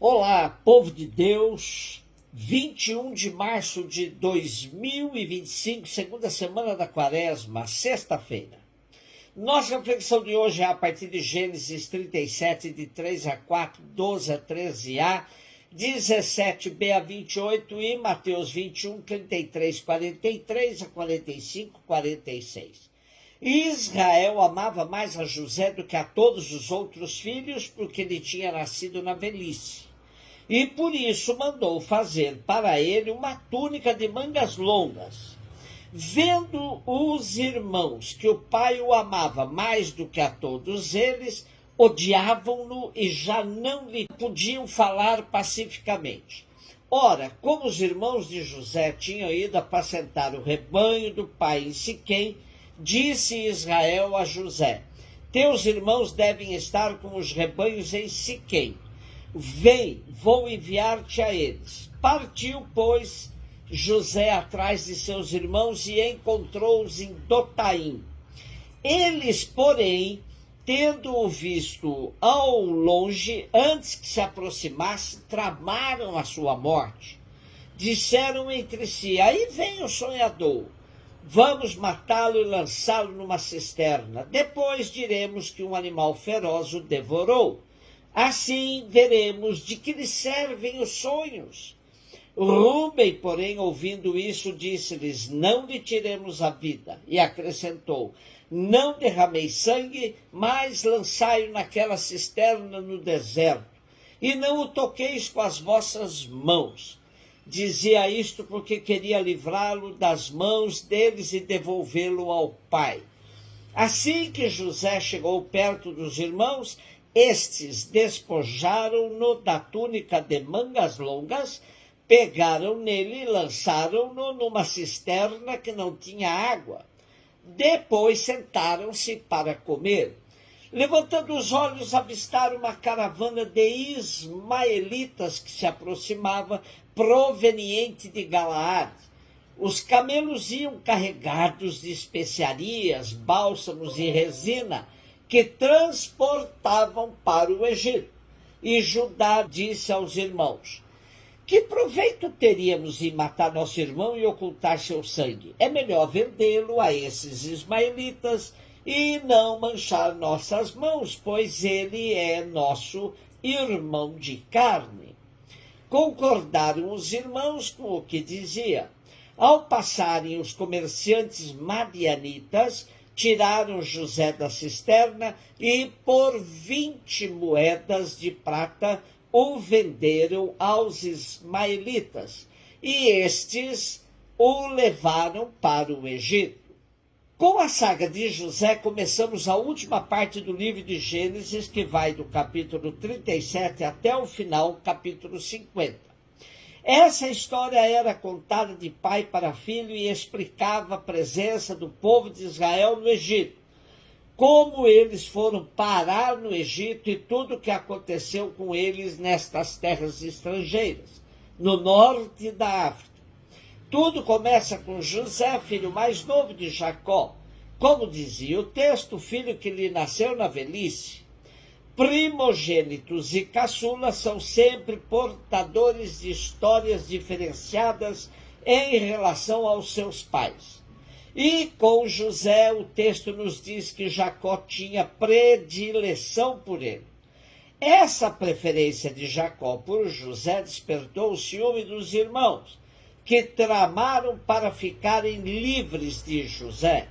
Olá, povo de Deus, 21 de março de 2025, segunda semana da quaresma, sexta-feira. Nossa reflexão de hoje é a partir de Gênesis 37, de 3 a 4, 12 a 13a, 17b a 28 e Mateus 21, 33, 43 a 45, 46. Israel amava mais a José do que a todos os outros filhos, porque ele tinha nascido na velhice. E por isso mandou fazer para ele uma túnica de mangas longas. Vendo os irmãos que o pai o amava mais do que a todos eles, odiavam-no e já não lhe podiam falar pacificamente. Ora, como os irmãos de José tinham ido apacentar o rebanho do pai em Siquém, disse Israel a José: teus irmãos devem estar com os rebanhos em Siquém. Vem, vou enviar-te a eles. Partiu, pois, José atrás de seus irmãos e encontrou-os em Dotaim. Eles, porém, tendo-o visto ao longe, antes que se aproximasse, tramaram a sua morte. Disseram entre si: aí vem o sonhador. Vamos matá-lo e lançá-lo numa cisterna. Depois diremos que um animal feroz o devorou. Assim veremos de que lhe servem os sonhos. Rúben, porém, ouvindo isso, disse-lhes: não lhe tiremos a vida. E acrescentou: não derrameis sangue, mas lançai-o naquela cisterna no deserto, e não o toqueis com as vossas mãos. Dizia isto porque queria livrá-lo das mãos deles e devolvê-lo ao pai. Assim que José chegou perto dos irmãos, estes despojaram-no da túnica de mangas longas, pegaram nele e lançaram-no numa cisterna que não tinha água. Depois sentaram-se para comer. Levantando os olhos, avistaram uma caravana de ismaelitas que se aproximava, proveniente de Galaade. Os camelos iam carregados de especiarias, bálsamos e resina, que transportavam para o Egito. E Judá disse aos irmãos: que proveito teríamos em matar nosso irmão e ocultar seu sangue? É melhor vendê-lo a esses ismaelitas e não manchar nossas mãos, pois ele é nosso irmão de carne. Concordaram os irmãos com o que dizia. Ao passarem os comerciantes madianitas, tiraram José da cisterna e por 20 moedas de prata o venderam aos ismaelitas, e estes o levaram para o Egito. Com a saga de José, começamos a última parte do livro de Gênesis, que vai do capítulo 37 até o final, capítulo 50. Essa história era contada de pai para filho e explicava a presença do povo de Israel no Egito, como eles foram parar no Egito e tudo o que aconteceu com eles nestas terras estrangeiras, no norte da África. Tudo começa com José, filho mais novo de Jacó. Como dizia o texto, filho que lhe nasceu na velhice. Primogênitos e caçulas são sempre portadores de histórias diferenciadas em relação aos seus pais. E com José, o texto nos diz que Jacó tinha predileção por ele. Essa preferência de Jacó por José despertou o ciúme dos irmãos, que tramaram para ficarem livres de José.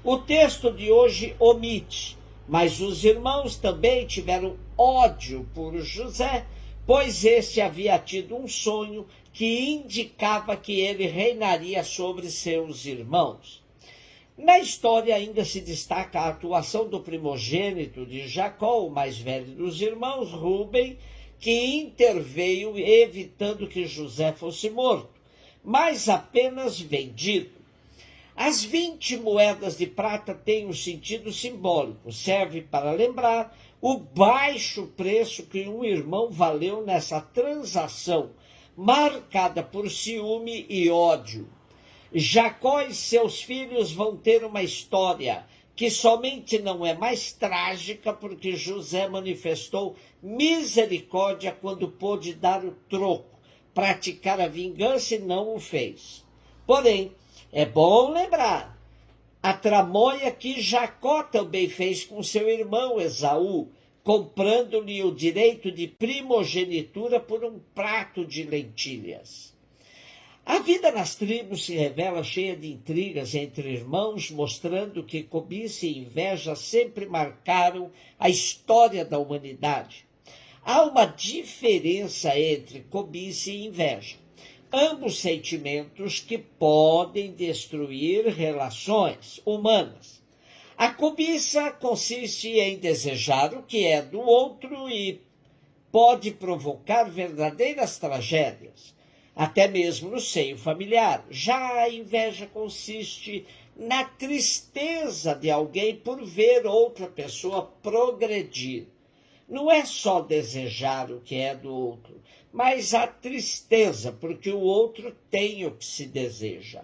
O texto de hoje omite, mas os irmãos também tiveram ódio por José, pois este havia tido um sonho que indicava que ele reinaria sobre seus irmãos. Na história ainda se destaca a atuação do primogênito de Jacó, o mais velho dos irmãos, Rúben, que interveio evitando que José fosse morto, mas apenas vendido. As 20 moedas de prata têm um sentido simbólico, serve para lembrar o baixo preço que um irmão valeu nessa transação, marcada por ciúme e ódio. Jacó e seus filhos vão ter uma história, que somente não é mais trágica porque José manifestou misericórdia quando pôde dar o troco, praticar a vingança e não o fez. Porém, é bom lembrar a tramóia que Jacó também fez com seu irmão Esaú, comprando-lhe o direito de primogenitura por um prato de lentilhas. A vida nas tribos se revela cheia de intrigas entre irmãos, mostrando que cobiça e inveja sempre marcaram a história da humanidade. Há uma diferença entre cobiça e inveja, ambos sentimentos que podem destruir relações humanas. A cobiça consiste em desejar o que é do outro e pode provocar verdadeiras tragédias, até mesmo no seio familiar. Já a inveja consiste na tristeza de alguém por ver outra pessoa progredir. Não é só desejar o que é do outro, mas a tristeza porque o outro tem o que se deseja.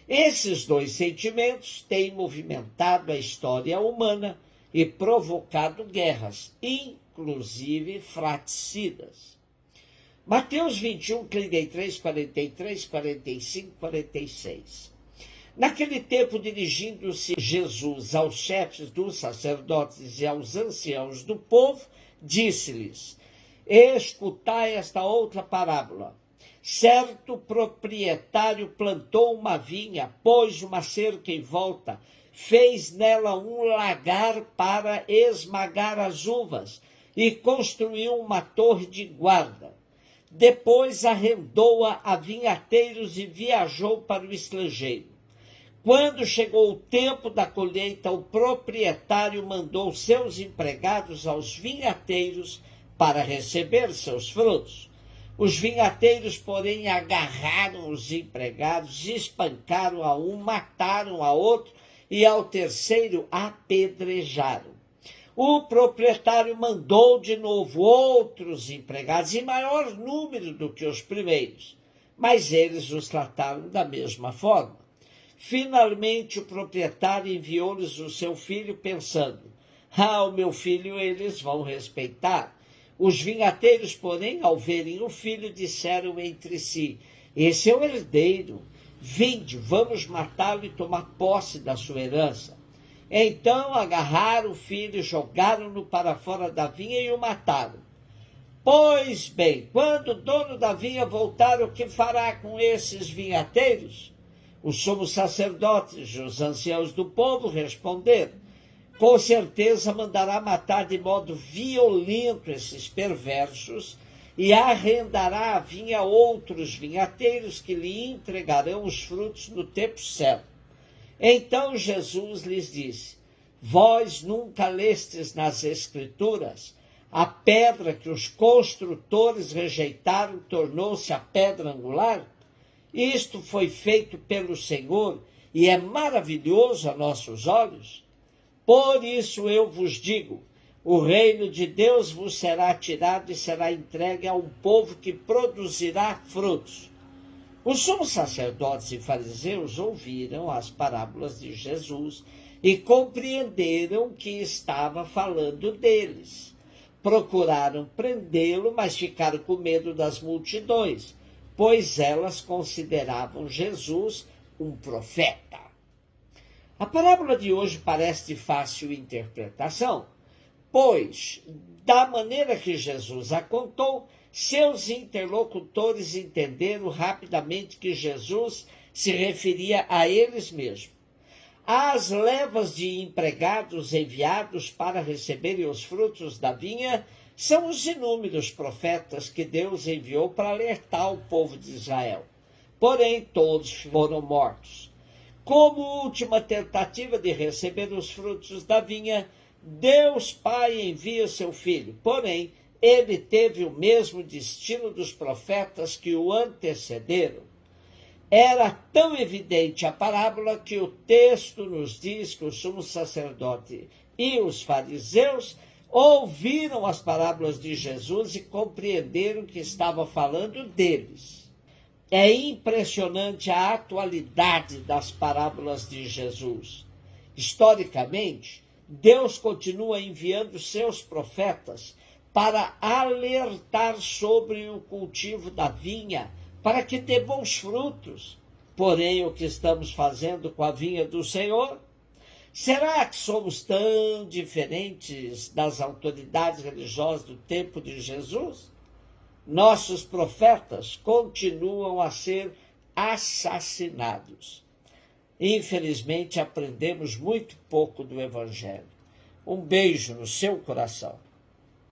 Esses dois sentimentos têm movimentado a história humana e provocado guerras, inclusive fratricidas. Mateus 21, 33, 43, 45, 46. Naquele tempo, dirigindo-se Jesus aos chefes dos sacerdotes e aos anciãos do povo, disse-lhes: escutai esta outra parábola. Certo proprietário plantou uma vinha, pôs uma cerca em volta, fez nela um lagar para esmagar as uvas e construiu uma torre de guarda. Depois arrendou-a a vinhateiros e viajou para o estrangeiro. Quando chegou o tempo da colheita, o proprietário mandou seus empregados aos vinhateiros para receber seus frutos. Os vinhateiros, porém, agarraram os empregados, espancaram a um, mataram a outro e ao terceiro apedrejaram. O proprietário mandou de novo outros empregados, em maior número do que os primeiros, mas eles os trataram da mesma forma. Finalmente, o proprietário enviou-lhes o seu filho, pensando: o meu filho eles vão respeitar. Os vinhateiros, porém, ao verem o filho, disseram entre si: esse é o herdeiro, vinde, vamos matá-lo e tomar posse da sua herança. Então agarraram o filho, jogaram-no para fora da vinha e o mataram. Pois bem, quando o dono da vinha voltar, o que fará com esses vinhateiros? Os sumos sacerdotes e os anciãos do povo responderam: com certeza mandará matar de modo violento esses perversos e arrendará a vinha a outros vinhateiros que lhe entregarão os frutos no tempo certo. Então Jesus lhes disse: vós nunca lestes nas Escrituras: a pedra que os construtores rejeitaram tornou-se a pedra angular? Isto foi feito pelo Senhor e é maravilhoso a nossos olhos. Por isso eu vos digo: o reino de Deus vos será tirado e será entregue a um povo que produzirá frutos. Os sumos sacerdotes e fariseus ouviram as parábolas de Jesus e compreenderam que estava falando deles. Procuraram prendê-lo, mas ficaram com medo das multidões, pois elas consideravam Jesus um profeta. A parábola de hoje parece de fácil interpretação, pois, da maneira que Jesus a contou, seus interlocutores entenderam rapidamente que Jesus se referia a eles mesmos. As levas de empregados enviados para receberem os frutos da vinha são os inúmeros profetas que Deus enviou para alertar o povo de Israel. Porém, todos foram mortos. Como última tentativa de receber os frutos da vinha, Deus Pai envia seu Filho. Porém, ele teve o mesmo destino dos profetas que o antecederam. Era tão evidente a parábola que o texto nos diz que o sumo sacerdote e os fariseus ouviram as parábolas de Jesus e compreenderam que estava falando deles. É impressionante a atualidade das parábolas de Jesus. Historicamente, Deus continua enviando seus profetas para alertar sobre o cultivo da vinha, para que dê bons frutos. Porém, o que estamos fazendo com a vinha do Senhor? Será que somos tão diferentes das autoridades religiosas do tempo de Jesus? Nossos profetas continuam a ser assassinados. Infelizmente, aprendemos muito pouco do Evangelho. Um beijo no seu coração.